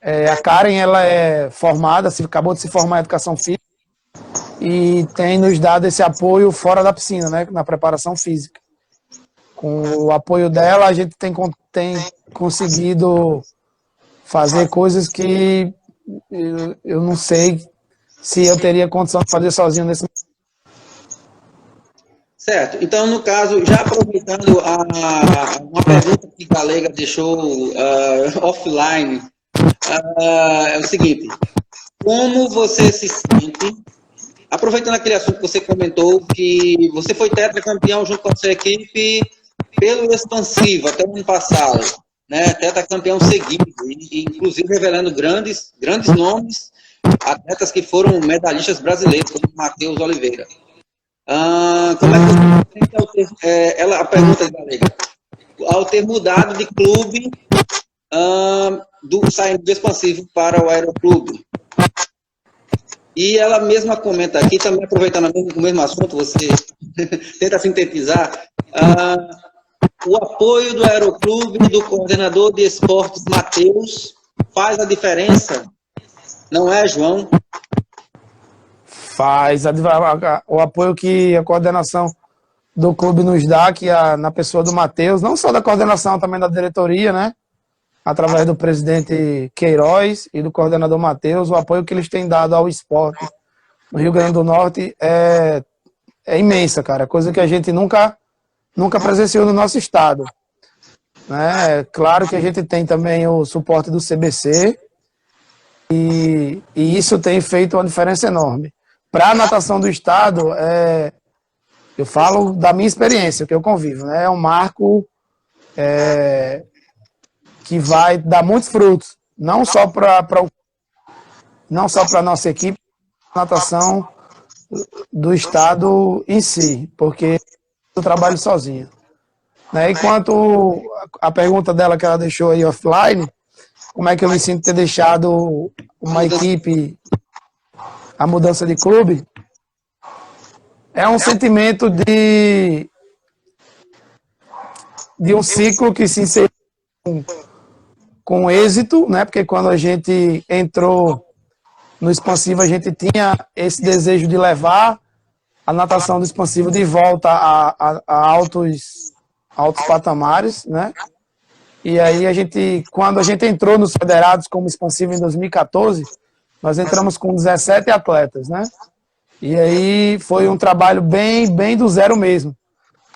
S3: A Karen, ela é formada, acabou de se formar em Educação Física, e tem nos dado esse apoio fora da piscina, né, na preparação física. Com o apoio dela, a gente tem conseguido fazer coisas que eu não sei se eu teria condição de fazer sozinho nesse momento.
S1: Certo. Então, no caso, já aproveitando uma pergunta que a Galega deixou offline, é o seguinte: como você se sente, aproveitando aquele assunto que você comentou, que você foi tetracampeão junto com a sua equipe pelo Expansivo até o ano passado, né? Tetracampeão seguido, e inclusive revelando grandes nomes, atletas que foram medalhistas brasileiros, como Matheus Oliveira. Como é que ela, a pergunta da Galega, ao ter mudado de clube, saindo do expansivo para o Aeroclube. E ela mesma comenta aqui, também aproveitando o mesmo assunto, você tenta sintetizar, o apoio do Aeroclube, do coordenador de esportes, Matheus, faz a diferença? Não é, João?
S3: Faz. O apoio que a coordenação do clube nos dá, que na pessoa do Matheus, não só da coordenação, também da diretoria, né? Através do presidente Queiroz e do coordenador Matheus, o apoio que eles têm dado ao esporte no Rio Grande do Norte é imensa, cara. Coisa que a gente nunca presenciou no nosso estado. Né? Claro que a gente tem também o suporte do CBC e isso tem feito uma diferença enorme. Para a natação do estado, eu falo da minha experiência, que eu convivo, né? É um marco que vai dar muitos frutos, não só para a nossa equipe, natação do estado em si, porque eu trabalho sozinho. Né? E quanto a pergunta dela que ela deixou aí offline, como é que eu me sinto ter deixado uma equipe, a mudança de clube, é um sentimento de um ciclo que se inseriu com êxito, né? Porque quando a gente entrou no expansivo, a gente tinha esse desejo de levar a natação do expansivo de volta a altos patamares, né? E aí quando a gente entrou nos federados como expansivo em 2014, nós entramos com 17 atletas, né? E aí foi um trabalho bem do zero mesmo,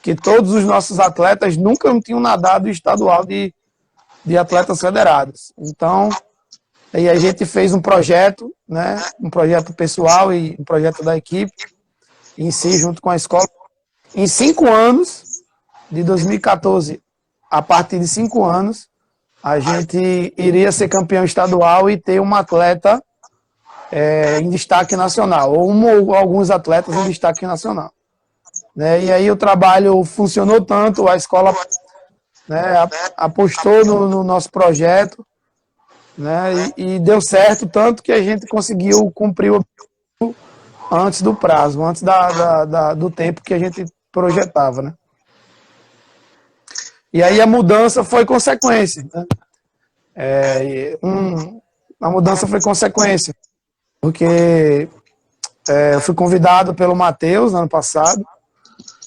S3: que todos os nossos atletas nunca tinham nadado estadual de atletas federados. Então, aí a gente fez um projeto, né? Um projeto pessoal e um projeto da equipe em si, junto com a escola. Em 5 anos, de 2014, a partir de 5 anos, a gente iria ser campeão estadual e ter uma atleta em destaque nacional, ou alguns atletas em destaque nacional. Né? E aí o trabalho funcionou tanto, a escola, né, apostou no nosso projeto, né, e deu certo, tanto que a gente conseguiu cumprir o objetivo antes do prazo, antes do tempo que a gente projetava. Né? E aí a mudança foi consequência. Né? A mudança foi consequência, porque eu fui convidado pelo Matheus, no ano passado,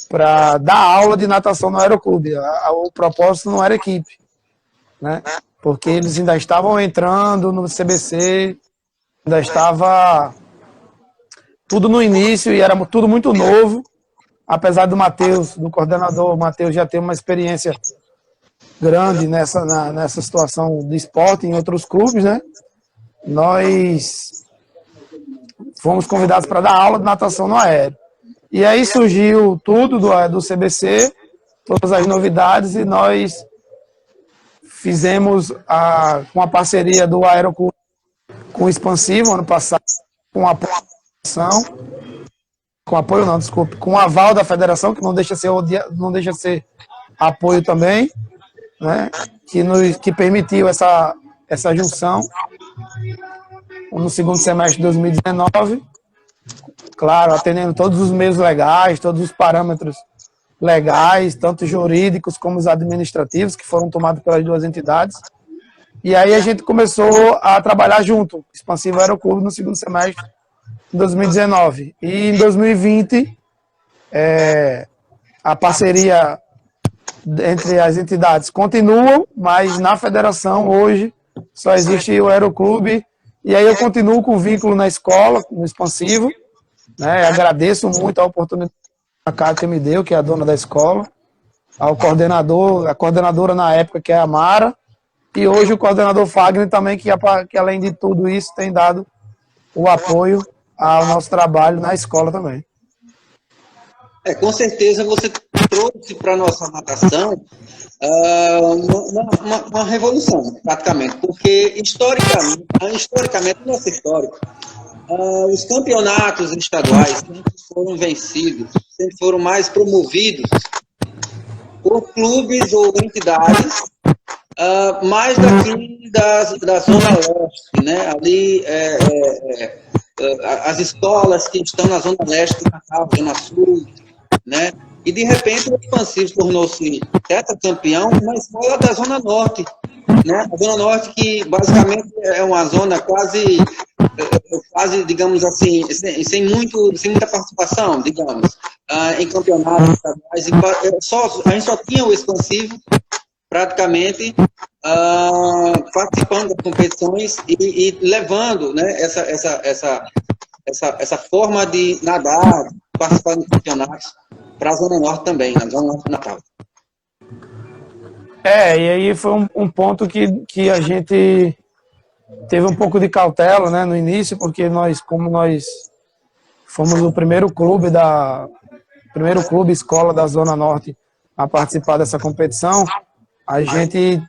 S3: para dar aula de natação no Aeroclube. O propósito não era equipe, né? Porque eles ainda estavam entrando no CBC, ainda estava tudo no início e era tudo muito novo, apesar do Matheus, do coordenador, o Matheus já ter uma experiência grande nessa situação de esporte em outros clubes, né? Nós fomos convidados para dar aula de natação no aéreo. E aí surgiu tudo do CBC, todas as novidades, e nós fizemos com a parceria do Aeroclube com o Expansivo, ano passado, com a federação, com o aval da federação, que não deixa ser apoio também, né, que permitiu essa junção no segundo semestre de 2019, claro, atendendo todos os meios legais, todos os parâmetros legais, tanto jurídicos como os administrativos, que foram tomados pelas duas entidades. E aí a gente começou a trabalhar junto, Expansivo Aeroclube, no segundo semestre de 2019. E em 2020, a parceria entre as entidades continua, mas na federação hoje só existe o Aeroclube. E aí eu continuo com o vínculo na escola, no Expansivo. Né? Agradeço muito a oportunidade que a Cátia me deu, que é a dona da escola, ao coordenador, a coordenadora na época, que é a Mara, e hoje o coordenador Fagner também, que além de tudo isso tem dado o apoio ao nosso trabalho na escola também.
S1: Com certeza você trouxe para a nossa natação uma revolução, praticamente, porque historicamente, nosso histórico, os campeonatos estaduais foram vencidos foram mais promovidos por clubes ou entidades, mais daqui da Zona Leste, né? Ali, as escolas que estão na Zona Leste, na Zona Sul, né? E, de repente, o Expansivo tornou-se tetracampeão com uma escola da Zona Norte, né? A Zona Norte, que basicamente é uma zona quase, digamos assim, sem muita participação, digamos, em campeonatos estaduais. A gente só tinha o Expansivo, praticamente, participando das competições e levando, né, essa forma de nadar, participar dos campeonatos para a Zona Norte também, na Zona Norte do Natal.
S3: E aí foi um ponto que a gente teve um pouco de cautela, né, no início, porque como nós fomos o primeiro clube escola da Zona Norte a participar dessa competição, a gente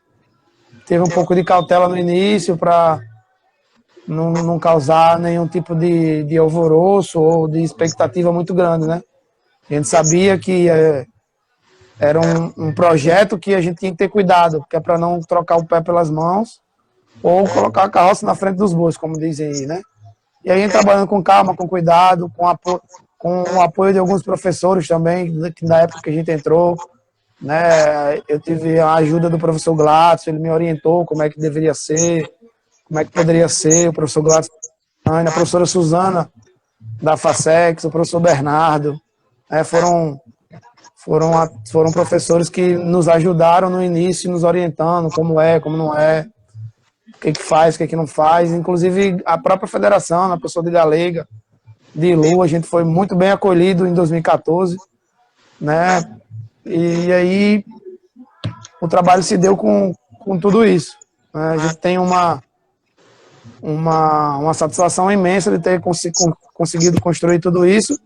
S3: teve um pouco de cautela no início para não causar nenhum tipo de alvoroço ou de expectativa muito grande, né? A gente sabia que era um projeto que a gente tinha que ter cuidado, que é para não trocar o pé pelas mãos ou colocar a carroça na frente dos bois, como dizem aí, né? E aí a gente trabalhando com calma, com cuidado, com o apoio de alguns professores também, na época que a gente entrou, né? Eu tive a ajuda do professor Gladys, ele me orientou como é que deveria ser, como é que poderia ser, o professor Gladys, a professora Suzana da FASEX, o professor Bernardo, foram professores que nos ajudaram no início, nos orientando como é, como não é, o que faz, o que não faz. Inclusive a própria federação, na pessoa de Galega, de Ilu, a gente foi muito bem acolhido em 2014, né? E aí o trabalho se deu com tudo isso, né? A gente tem uma satisfação imensa de ter conseguido construir tudo isso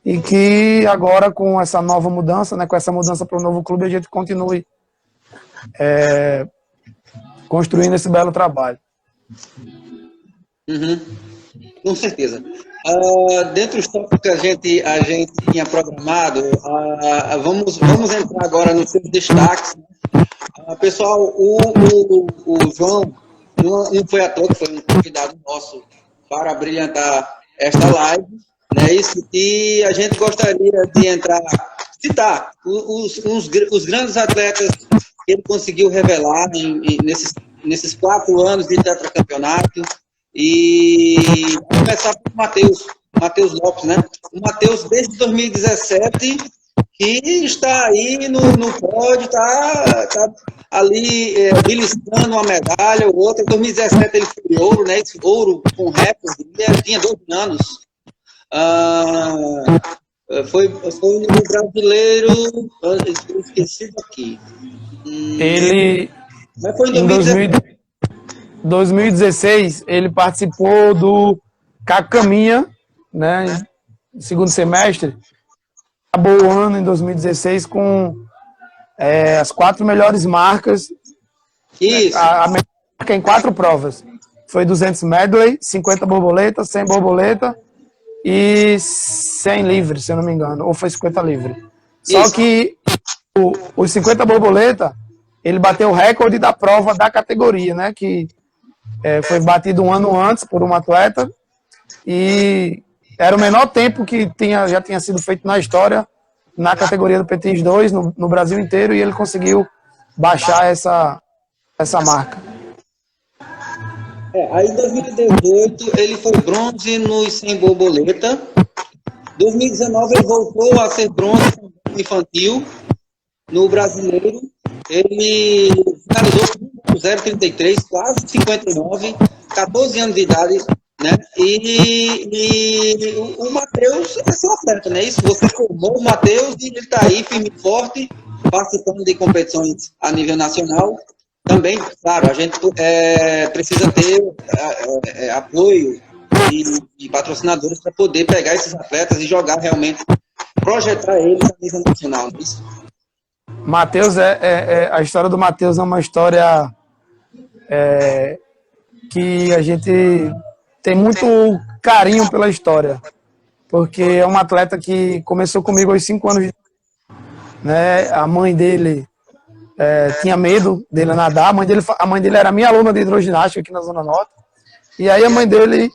S3: e que agora com essa nova mudança, né, com essa mudança para o novo clube, a gente continue construindo esse belo trabalho.
S1: Uhum. Com certeza. Dentro dos tópicos que a gente tinha programado, vamos entrar agora nos seus destaques. Pessoal, o João não foi à toa, que foi um convidado nosso para brilhantar esta live, né? E a gente gostaria de citar os grandes atletas que ele conseguiu revelar nesses 4 anos de tetracampeonato. E vamos começar com o Matheus Lopes, né? O Matheus, desde 2017, que está aí no pódio, está ali beliscando uma medalha ou outra. Em 2017 ele foi ouro, né? Esse ouro com recorde, ele tinha 12 anos. Foi no brasileiro, esqueci daqui.
S3: Ele,
S1: mas foi em
S3: 2016, ele participou do Cacaminha, né? Segundo semestre. Acabou o ano em 2016 com as 4 melhores marcas.
S1: Isso.
S3: A melhor marca em 4 provas. Foi 200 medley, 50 borboleta, 100 borboleta e 100 livre, se eu não me engano. Ou foi 50 livre. Só que os 50 borboleta, ele bateu o recorde da prova da categoria, né? Que foi batido um ano antes por um atleta. E era o menor tempo que já tinha sido feito na história na categoria do PTX 2 no Brasil inteiro, e ele conseguiu baixar essa marca.
S1: Aí em 2018 ele foi bronze nos 100 borboleta. 2019 ele voltou a ser bronze no infantil, no brasileiro. Ele finalizou com 0,33, quase 59, 14 anos de idade, né? E o Matheus é seu atleta, né? Isso, você formou o Matheus e ele está aí firme e forte, participando de competições a nível nacional. Também, claro, a gente precisa ter apoio de patrocinadores para poder pegar esses atletas e jogar realmente, projetar eles a nível nacional. Isso.
S3: Matheus, a história do Matheus é uma história que a gente tem muito carinho pela história. porque é um atleta que começou comigo aos 5 anos de idade, né? A mãe dele tinha medo dele nadar, a mãe dele era minha aluna de hidroginástica aqui na Zona Norte, e aí a mãe dele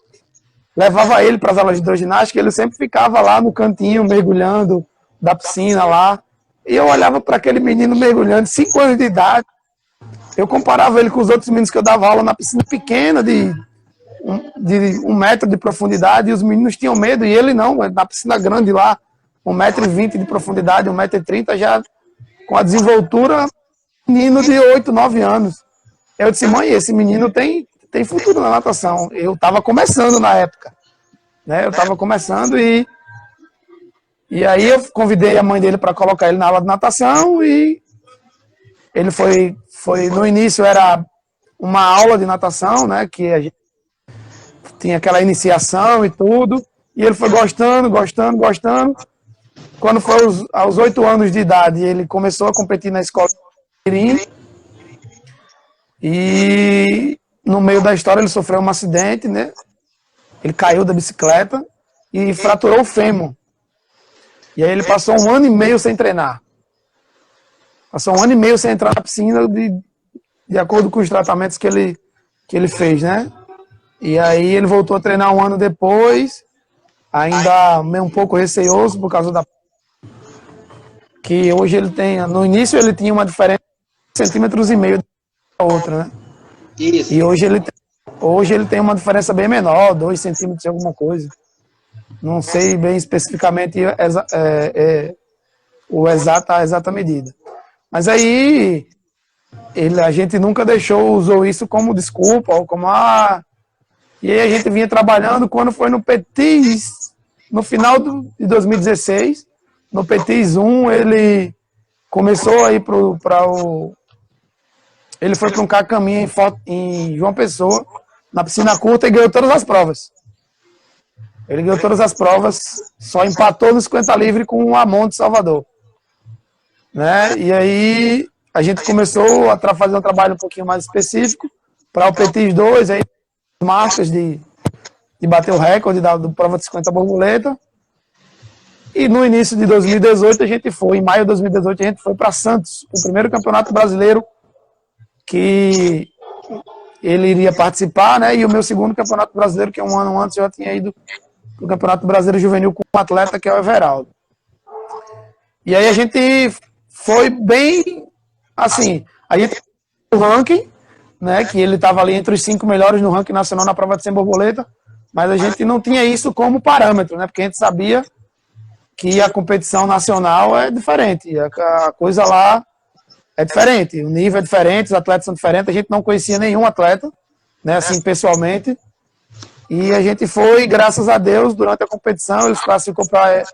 S3: levava ele para as aulas de hidroginástica, ele sempre ficava lá no cantinho, mergulhando da piscina lá, e eu olhava para aquele menino mergulhando, 5 anos de idade, eu comparava ele com os outros meninos que eu dava aula na piscina pequena, de 1 metro de profundidade, e os meninos tinham medo, e ele não, na piscina grande lá, 1,20 m de profundidade, 1,30 m, já com a desenvoltura, menino de 8, 9 anos. Eu disse, mãe, esse menino tem futuro na natação. Eu estava começando na época, né? Eu estava começando e aí eu convidei a mãe dele para colocar ele na aula de natação e ele foi no início era uma aula de natação, né? Que a gente tinha aquela iniciação e tudo, e ele foi gostando. Quando foi aos 8 anos de idade, ele começou a competir na escola e no meio da história ele sofreu um acidente, né? Ele caiu da bicicleta e fraturou o fêmur. E aí ele passou 1 ano e meio sem treinar. Passou 1 ano e meio sem entrar na piscina de acordo com os tratamentos que ele fez, né? E aí ele voltou a treinar 1 ano depois, ainda meio um pouco receoso por causa da... Que hoje ele tem... No início ele tinha uma diferença de 1,5 centímetros da outra, né? Isso. E hoje ele tem uma diferença bem menor, 2 centímetros de alguma coisa. Não sei bem especificamente a exata medida. Mas aí a gente nunca usou isso como desculpa, ou como e aí a gente vinha trabalhando. Quando foi no Petis, no final de 2016, no Petis 1, ele começou a ir ele foi para um caminho em João Pessoa, na piscina curta, e ganhou todas as provas. Ele ganhou todas as provas, só empatou no 50 livre com o Amon de Salvador. Né? E aí a gente começou a fazer um trabalho um pouquinho mais específico para o Petis 2, aí marcas de bater o recorde da prova de 50 borboleta. E no início de 2018 em maio de 2018 a gente foi para Santos, o primeiro campeonato brasileiro que ele iria participar, né? E o meu segundo campeonato brasileiro, que 1 ano antes eu já tinha ido para o Campeonato Brasileiro Juvenil com um atleta que é o Everaldo. E aí a gente foi bem, assim, a gente o ranking, né? Que ele estava ali entre os 5 melhores no ranking nacional na prova de 100 borboleta, mas a gente não tinha isso como parâmetro, né? Porque a gente sabia que a competição nacional é diferente, a coisa lá é diferente, o nível é diferente, os atletas são diferentes, a gente não conhecia nenhum atleta, né, assim, pessoalmente, e a gente foi, graças a Deus, durante a competição, ele classificou para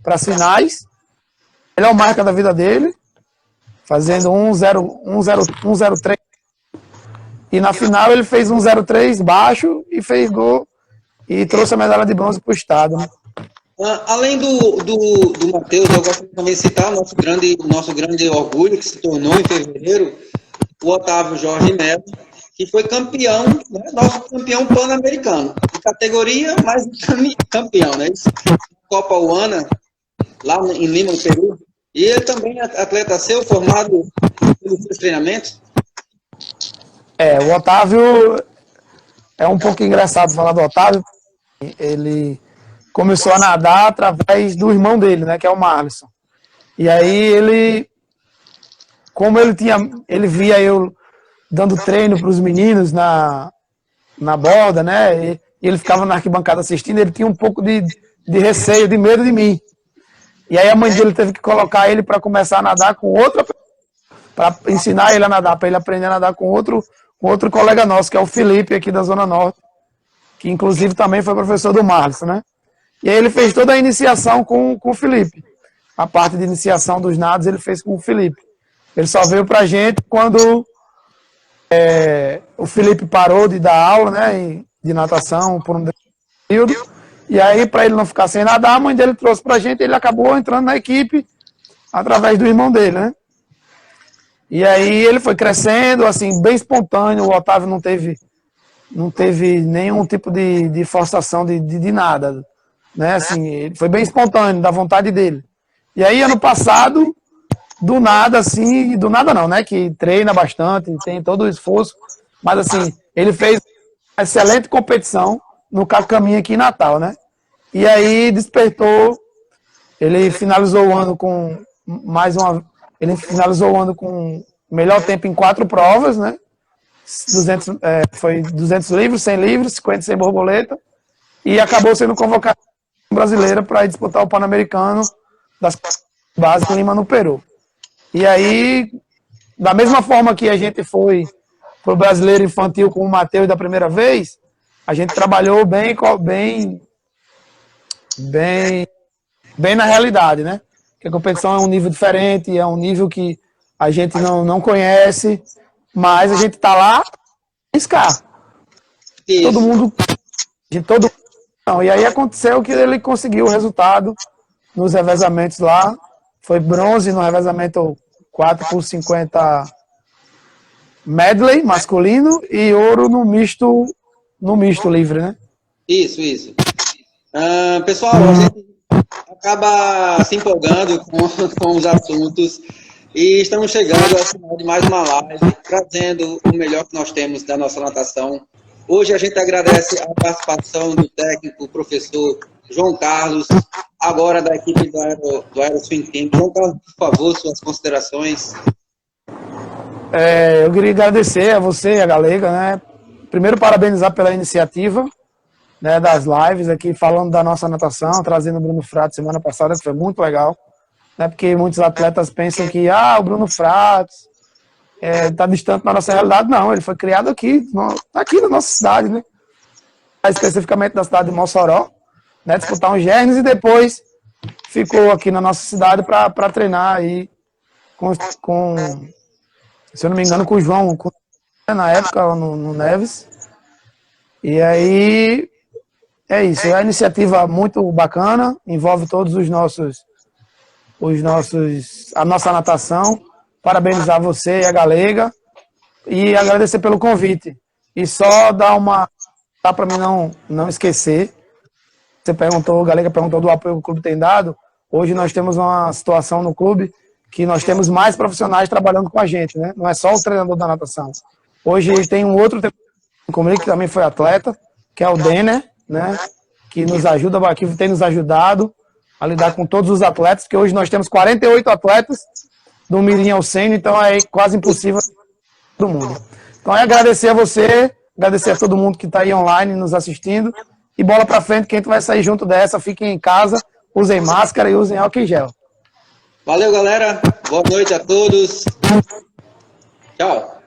S3: as finais, ele é o marca da vida dele, fazendo 1,03, e na final ele fez 1,03 baixo e fez gol, e trouxe a medalha de bronze para o estado, né?
S1: Além do Matheus, eu gosto de também citar o nosso grande orgulho, que se tornou em fevereiro, o Otávio Jorge Melo, que foi campeão, né, nosso campeão pan-americano, de categoria, mas campeão, né? Copa UANA, lá em Lima, no Peru. E ele também é atleta seu, formado pelos seus treinamentos?
S3: O Otávio, é um pouco engraçado falar do Otávio, ele começou a nadar através do irmão dele, né, que é o Marlisson. E aí como ele via eu dando treino para os meninos na borda, né, e ele ficava na arquibancada assistindo, ele tinha um pouco de receio, de medo de mim. E aí a mãe dele teve que colocar ele para começar a nadar com outra, para ensinar ele a nadar, para ele aprender a nadar com outro colega nosso, que é o Felipe, aqui da Zona Norte, que inclusive também foi professor do Marlisson, né? E aí ele fez toda a iniciação com o Felipe. A parte de iniciação dos nados ele fez com o Felipe. Ele só veio pra gente quando o Felipe parou de dar aula, né, de natação por um período. E aí, para ele não ficar sem nadar, a mãe dele trouxe pra gente, ele acabou entrando na equipe através do irmão dele, né? E aí ele foi crescendo, assim, bem espontâneo. O Otávio não teve nenhum tipo de forçação de nada. né? Assim, foi bem espontâneo, da vontade dele. E aí, ano passado, do nada, assim, do nada não, né? Que treina bastante, tem todo o esforço, mas assim, ele fez uma excelente competição no caminho aqui em Natal, né? E aí despertou, ele finalizou o ano com ele finalizou o ano com melhor tempo em 4 provas, né? 200, foi 200 livros, 100 livros, 50 sem borboleta, e acabou sendo convocado brasileira para disputar o Pan-Americano das bases em Lima, no Peru. E aí, da mesma forma que a gente foi pro brasileiro infantil com o Matheus da primeira vez, a gente trabalhou bem na realidade, né? Que a competição é um nível diferente, é um nível que a gente não conhece, mas a gente tá lá pra arriscar. Todo mundo. Não, e aí aconteceu que ele conseguiu o resultado nos revezamentos lá. Foi bronze no revezamento 4x50 medley masculino e ouro no misto livre, né?
S1: Isso. Pessoal, a gente acaba se empolgando com os assuntos e estamos chegando ao final de mais uma live, trazendo o melhor que nós temos da nossa natação. Hoje a gente agradece a participação do técnico, professor João Carlos, agora da equipe do Aero Swim Team. João Carlos, por favor, suas considerações.
S3: Eu queria agradecer a você e a Galega, né? Primeiro, parabenizar pela iniciativa, né, das lives aqui, falando da nossa natação, trazendo o Bruno Fratos semana passada, que foi muito legal, né? Porque muitos atletas pensam que o Bruno Fratos está distante da nossa realidade. Não, ele foi criado aqui na nossa cidade, né? Especificamente da cidade de Mossoró, né? Disputar um Gernes e depois ficou aqui na nossa cidade para treinar aí com, se eu não me engano, com o João, na época, no Neves. E aí, é isso. É uma iniciativa muito bacana, envolve todos a nossa natação. Parabenizar você e a Galega e agradecer pelo convite. E só dá para mim não esquecer. Você perguntou, a Galega perguntou do apoio que o clube tem dado. Hoje nós temos uma situação no clube que nós temos mais profissionais trabalhando com a gente, né? Não é só o treinador da natação. Hoje tem um outro treinador comigo que também foi atleta, que é o Denner, né? Que nos ajuda, que tem nos ajudado a lidar com todos os atletas, porque hoje nós temos 48 atletas do Mirim ao Sênior, então é quase impossível todo mundo. Então é agradecer a você, agradecer a todo mundo que está aí online nos assistindo, e bola para frente, que a gente vai sair junto dessa. Fiquem em casa, usem máscara e usem álcool em gel.
S1: Valeu, galera. Boa noite a todos. Tchau.